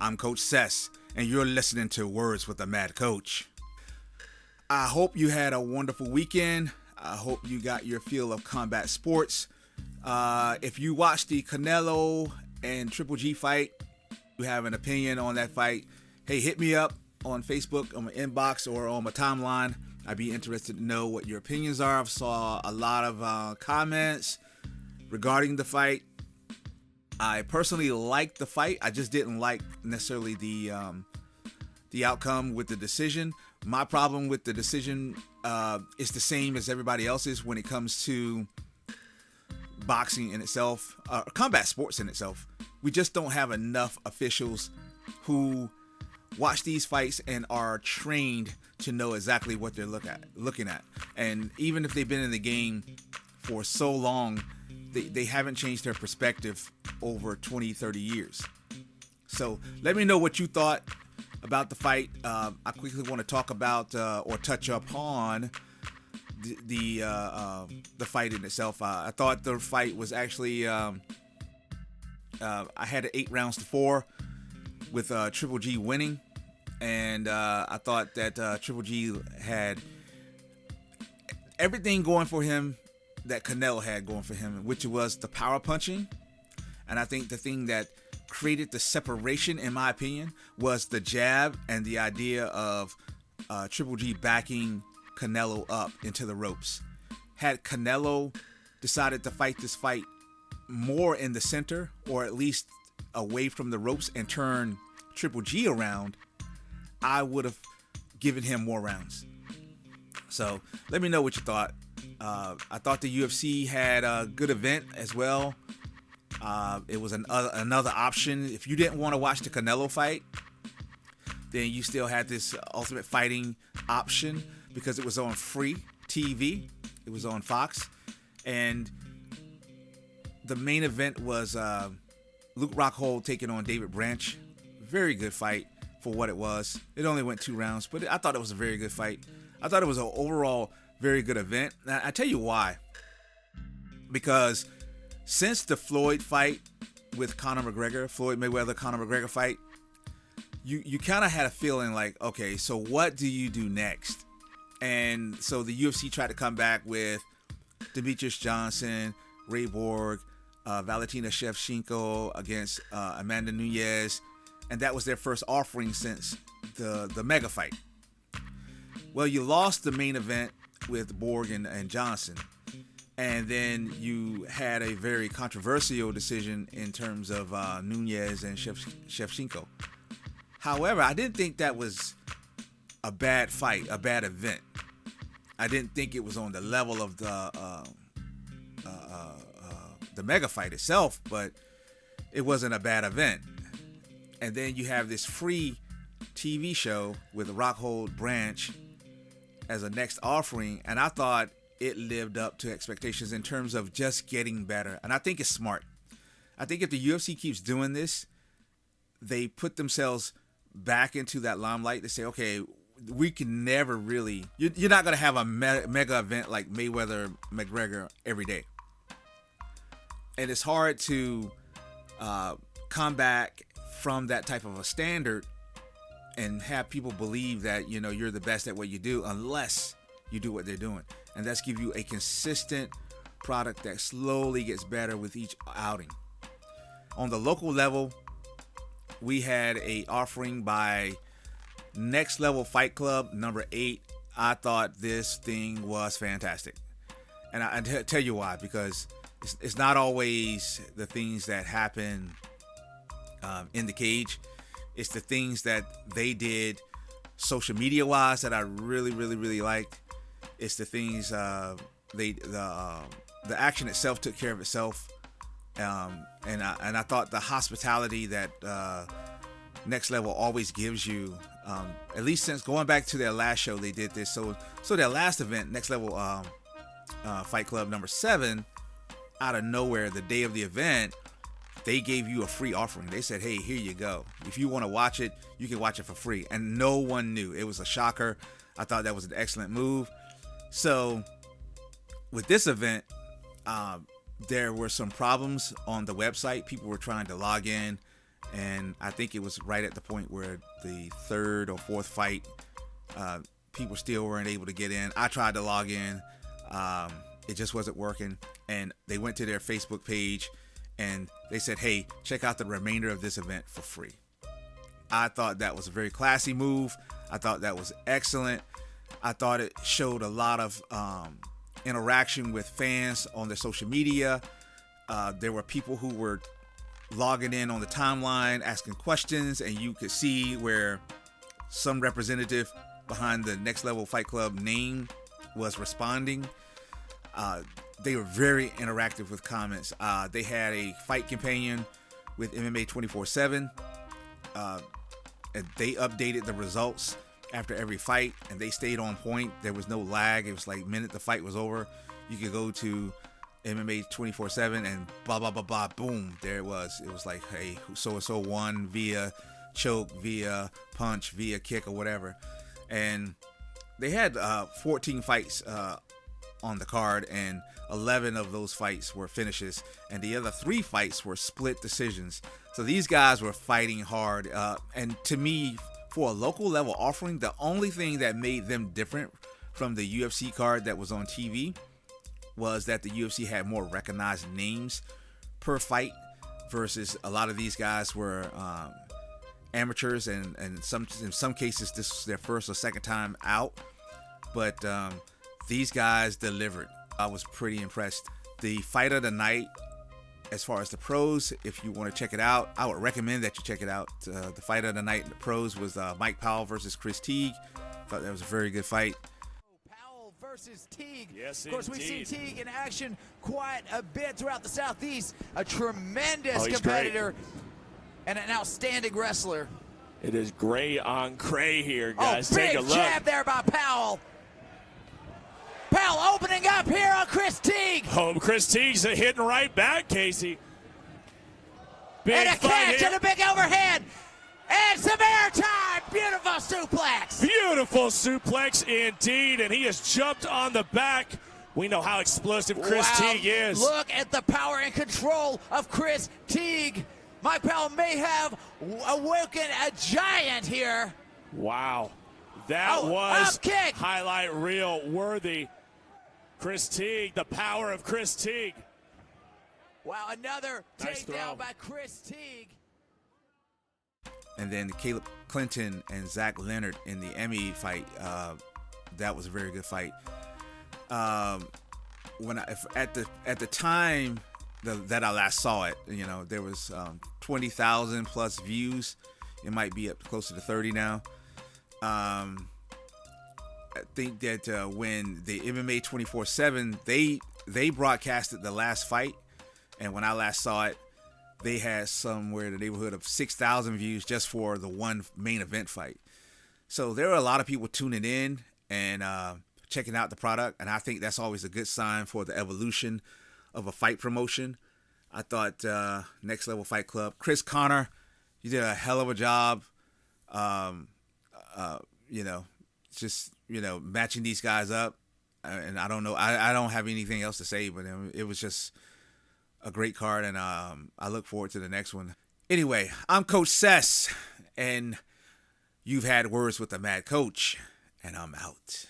I'm Coach Sess, and you're listening to Words with a Mad Coach. I hope you had a wonderful weekend. I hope you got your feel of combat sports. If you watched the Canelo and Triple G fight, you have an opinion on that fight, hey, hit me up on Facebook, on my inbox, or on my timeline. I'd be interested to know what your opinions are. I saw a lot of comments regarding the fight. I personally liked the fight. I just didn't like necessarily the outcome with the decision. My problem with the decision is the same as everybody else's when it comes to boxing in itself, combat sports in itself. We just don't have enough officials who watch these fights and are trained to know exactly what they're looking at. And even if they've been in the game for so long, they haven't changed their perspective over 20, 30 years. So let me know what you thought about the fight. I quickly want to talk about or touch upon the fight in itself. I thought the fight was actually I had it 8 rounds to 4 with Triple G winning, and I thought that Triple G had everything going for him that Canelo had going for him, which was the power punching. And I think the thing that created the separation, in my opinion, was the jab and the idea of Triple G backing Canelo up into the ropes. Had Canelo decided to fight this fight more in the center, or at least away from the ropes, and turn Triple G around, I would have given him more rounds. So let me know what you thought. I thought the UFC had a good event as well. It was another option. If you didn't want to watch the Canelo fight, then you still had this Ultimate Fighting option because it was on free TV. It was on Fox. And the main event was Luke Rockhold taking on David Branch. Very good fight for what it was. It only went 2 rounds, but I thought it was a very good fight. I thought it was an overall very good event. Now, I tell you why. Because since the Floyd fight with Conor McGregor, Floyd Mayweather-Conor McGregor fight, you kind of had a feeling like, okay, so what do you do next? And so the UFC tried to come back with Demetrius Johnson, Ray Borg, Valentina Shevchenko against Amanda Nunes, and that was their first offering since the mega fight. Well, you lost the main event with Borg and Johnson, and then you had a very controversial decision in terms of Nunes and Shevchenko. However, I didn't think that was a bad fight, a bad event. I didn't think it was on the level of the mega fight itself, but it wasn't a bad event. And then you have this free TV show with Rockhold Branch as a next offering, and I thought it lived up to expectations in terms of just getting better. And I think it's smart. I think if the UFC keeps doing this, they put themselves back into that limelight. They say, okay, we can never really, you're not going to have a mega event like Mayweather McGregor every day. And it's hard to come back from that type of a standard and have people believe that, you know, you're the best at what you do unless you do what they're doing. And that's give you a consistent product that slowly gets better with each outing. On the local level, we had a offering by Next Level Fight Club, number 8. I thought this thing was fantastic. And I tell you why, because it's not always the things that happen in the cage. It's the things that they did social media wise that I really, really, really liked. It's the things the action itself took care of itself, and I thought the hospitality that Next Level always gives you, at least since going back to their last show, they did this. So their last event, Next Level Fight Club number 7, out of nowhere, the day of the event, they gave you a free offering. They said, hey, here you go. If you want to watch it, you can watch it for free. And no one knew. It was a shocker. I thought that was an excellent move. So with this event, there were some problems on the website. People were trying to log in And I think it was right at the point where the third or fourth fight, people still weren't able to get in. I tried to log in. It just wasn't working. And they went to their Facebook page and they said, hey, check out the remainder of this event for free. I thought that was a very classy move. I thought that was excellent. I thought it showed a lot of interaction with fans on their social media. There were people who were logging in on the timeline, asking questions, and you could see where some representative behind the Next Level Fight Club name was responding. They were very interactive with comments. They had a fight companion with MMA 24/7. And they updated the results after every fight, and they stayed on point. There was no lag. It was like minute the fight was over, you could go to MMA 24/7 and blah blah blah blah, boom, there it was. It was like, hey, so and so won via choke, via punch, via kick, or whatever. And they had 14 fights on the card, and 11 of those fights were finishes, and the other 3 fights were split decisions. So these guys were fighting hard, and to me, for a local level offering, the only thing that made them different from the UFC card that was on TV was that the UFC had more recognized names per fight, versus a lot of these guys were amateurs, and in some cases this was their first or second time out. But these guys delivered. I was pretty impressed. The fight of the night, as far as the pros, if you want to check it out, I would recommend that you check it out. The fight of the night in the pros was Mike Powell versus Chris Teague. Thought that was a very good fight. Powell versus Teague. Yes, of course, indeed. we've seen Teague in action quite a bit throughout the Southeast. A tremendous competitor and an outstanding wrestler. It is gray on gray here, guys. Big Take a look. jab there by Powell. Powell opening up here on Chris Teague. Oh, Chris Teague's hitting right back, Casey. Big And a catch here. and a big overhead. And some air time. Beautiful suplex. Beautiful suplex indeed, and he has jumped on the back. We know how explosive Chris Teague is. Look at the power and control of Chris Teague. Mike Powell may have awoken a giant here. Wow. That was up kick. highlight reel worthy. Chris Teague, the power of Chris Teague. Wow, another Nice takedown throw. by Chris Teague. And then Caleb Clinton and Zach Leonard in the Emmy fight, that was a very good fight. At the time that I last saw it, you know, there was 20,000 plus views. It might be up closer to 30 now. I think that when the MMA 24/7 they broadcasted the last fight, and when I last saw it, they had somewhere in the neighborhood of 6,000 views just for the one main event fight. So there were a lot of people tuning in and checking out the product, and I think that's always a good sign for the evolution of a fight promotion. I thought Next Level Fight Club, Chris Connor, you did a hell of a job. Matching these guys up, and I don't know, I don't have anything else to say, but it was just a great card, and I look forward to the next one. Anyway, I'm Coach Sess, and you've had words with the Mad Coach, and I'm out.